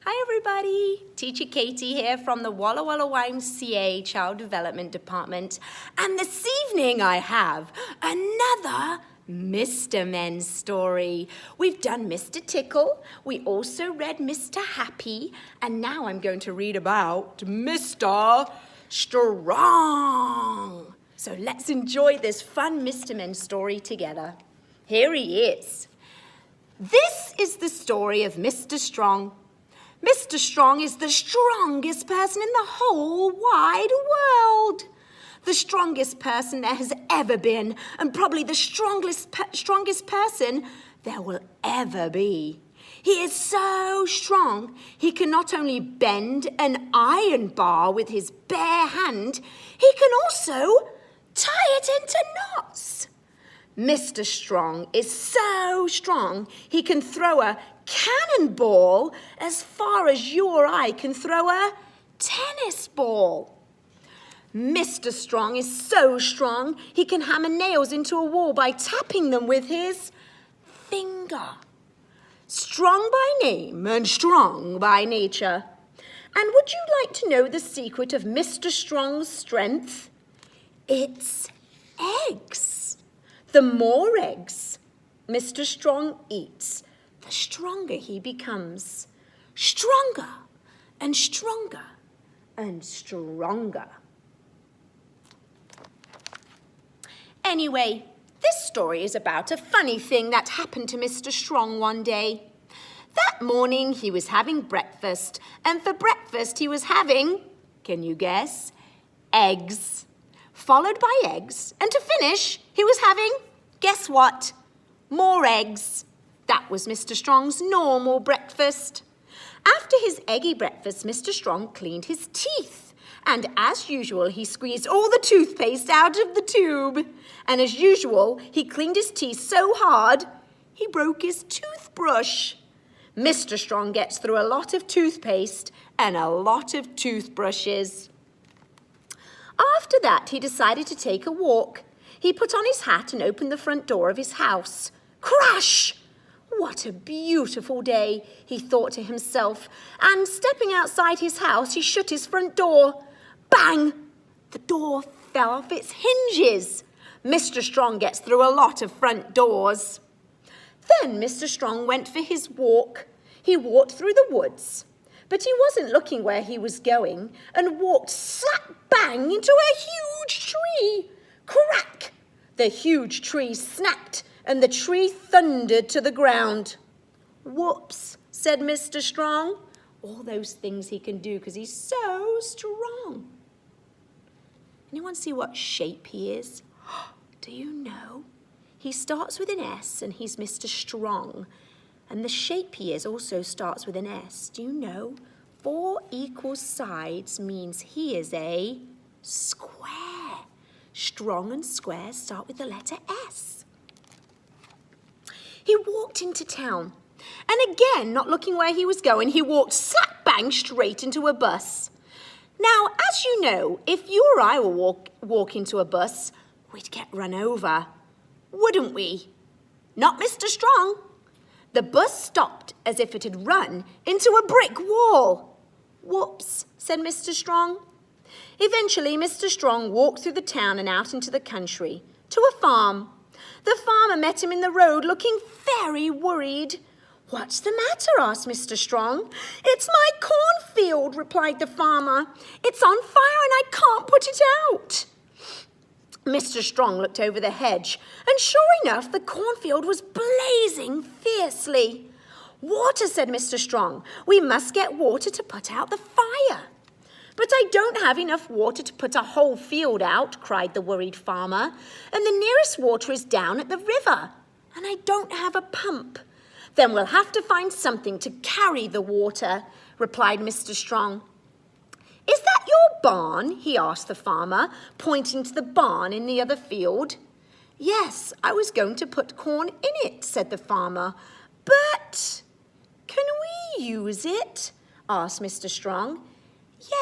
Hi everybody, Teacher Katie here from the Walla Walla YMCA Child Development Department, and this evening I have another Mr. Men story. We've done Mr. Tickle, we also read Mr. Happy, and now I'm going to read about Mr. Strong. So let's enjoy this fun Mr. Men story together. Here he is. This is the story of Mr. Strong. Mr. Strong is the strongest person in the whole wide world. The strongest person there has ever been, and probably the strongest person there will ever be. He is so strong, he can not only bend an iron bar with his bare hand, he can also tie it into knots. Mr. Strong is so strong, he can throw a cannonball as far as you or I can throw a tennis ball. Mr. Strong is so strong, he can hammer nails into a wall by tapping them with his finger. Strong by name and strong by nature. And would you like to know the secret of Mr. Strong's strength? It's eggs. The more eggs Mr. Strong eats, the stronger he becomes. Stronger and stronger and stronger. Anyway, this story is about a funny thing that happened to Mr. Strong one day. That morning he was having breakfast, and for breakfast he was having, can you guess, eggs. Followed by eggs, and to finish, he was having, guess what? More eggs. That was Mr. Strong's normal breakfast. After his eggy breakfast, Mr. Strong cleaned his teeth. And as usual, he squeezed all the toothpaste out of the tube. And as usual, he cleaned his teeth so hard, he broke his toothbrush. Mr. Strong gets through a lot of toothpaste and a lot of toothbrushes. After that, he decided to take a walk. He put on his hat and opened the front door of his house. Crash! What a beautiful day, he thought to himself. And stepping outside his house, he shut his front door. Bang! The door fell off its hinges. Mr. Strong gets through a lot of front doors. Then Mr. Strong went for his walk. He walked through the woods. But he wasn't looking where he was going and walked slap bang into a huge tree. Crack! The huge tree snapped and the tree thundered to the ground. Whoops, said Mr. Strong. All those things he can do because he's so strong. Anyone see what shape he is? Do you know? He starts with an S and he's Mr. Strong. And the shape he is also starts with an S. Do you know? 4 equal sides means he is a square. Strong and square start with the letter S. He walked into town. And again, not looking where he was going, he walked slap bang straight into a bus. Now, as you know, if you or I were walk into a bus, we'd get run over, wouldn't we? Not Mr. Strong. The bus stopped as if it had run into a brick wall. Whoops, said Mr. Strong. Eventually, Mr. Strong walked through the town and out into the country, to a farm. The farmer met him in the road looking very worried. What's the matter? Asked Mr. Strong. It's my cornfield, replied the farmer. It's on fire and I can't put it out. Mr. Strong looked over the hedge, and sure enough, the cornfield was blazing fiercely. Water, said Mr. Strong. We must get water to put out the fire. But I don't have enough water to put a whole field out, cried the worried farmer. And the nearest water is down at the river, and I don't have a pump. Then we'll have to find something to carry the water, replied Mr. Strong. Is that your barn? He asked the farmer, pointing to the barn in the other field. Yes, I was going to put corn in it, said the farmer. But can we use it? Asked Mr. Strong.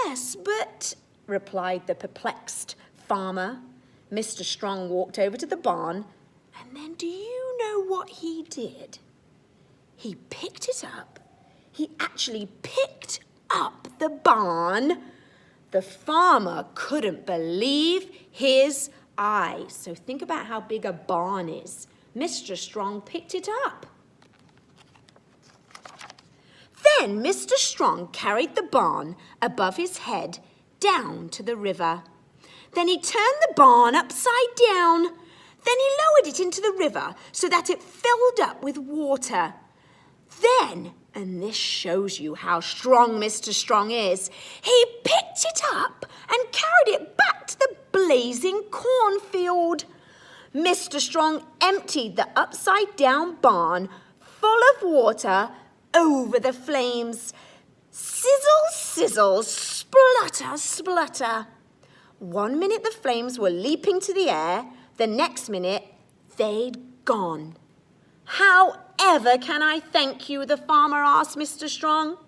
Yes, but, replied the perplexed farmer. Mr. Strong walked over to the barn, and then do you know what he did? He picked it up. He actually picked up the barn. The farmer couldn't believe his eyes. So think about how big a barn is. Mr. Strong picked it up. Then Mr. Strong carried the barn above his head down to the river. Then he turned the barn upside down. Then he lowered it into the river so that it filled up with water. Then, and this shows you how strong Mr. Strong is, he picked it up and carried it back to the blazing cornfield. Mr. Strong emptied the upside-down barn full of water over the flames. Sizzle, sizzle, splutter, splutter. 1 minute the flames were leaping to the air, the next minute they'd gone. "However can I thank you?" the farmer asked Mr. Strong.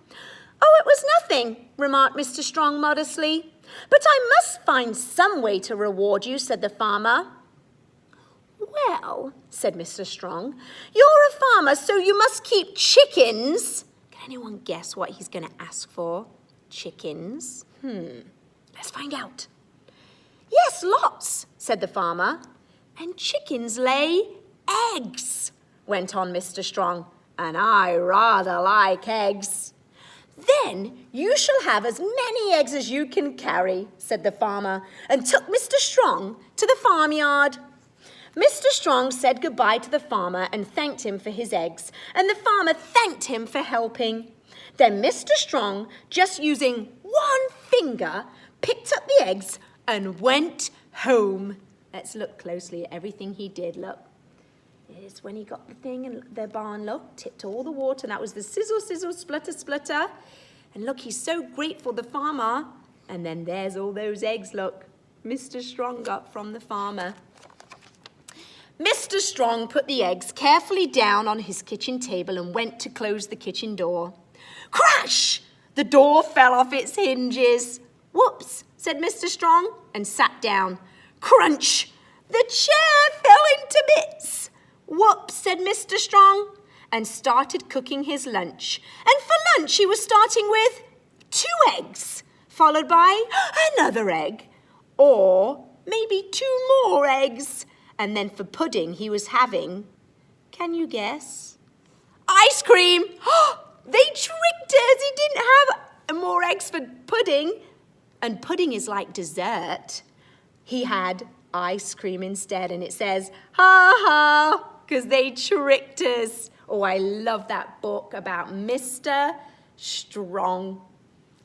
"Oh, it was nothing," remarked Mr. Strong modestly. "But I must find some way to reward you," said the farmer. "Well," said Mr. Strong, "you're a farmer, so you must keep chickens." Can anyone guess what he's going to ask for? Chickens? Let's find out. "Yes, lots," said the farmer. "And chickens lay eggs," went on Mr. Strong, "and I rather like eggs." "Then you shall have as many eggs as you can carry," said the farmer, and took Mr. Strong to the farmyard. Mr. Strong said goodbye to the farmer and thanked him for his eggs, and the farmer thanked him for helping. Then Mr. Strong, just using one finger, picked up the eggs and went home. Let's look closely at everything he did. Look. Here's when he got the thing and the barn, look, tipped all the water, and that was the sizzle, sizzle, splutter, splutter. And look, he's so grateful, the farmer. And then there's all those eggs, look, Mr. Strong got from the farmer. Mr. Strong put the eggs carefully down on his kitchen table and went to close the kitchen door. Crash! The door fell off its hinges. "Whoops," said Mr. Strong, and sat down. Crunch! The chair fell into bits. "Whoops," said Mr. Strong, and started cooking his lunch. And for lunch he was starting with 2 eggs, followed by another egg, or maybe 2 more eggs. And then for pudding he was having, can you guess? Ice cream! They tricked us! He didn't have more eggs for pudding. And pudding is like dessert. He had ice cream instead, and it says, "Ha ha," because they tricked us. Oh, I love that book about Mr. Strong.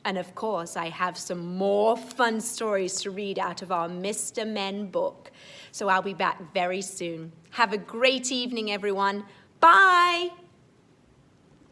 And of course, I have some more fun stories to read out of our Mr. Men book. So I'll be back very soon. Have a great evening, everyone. Bye.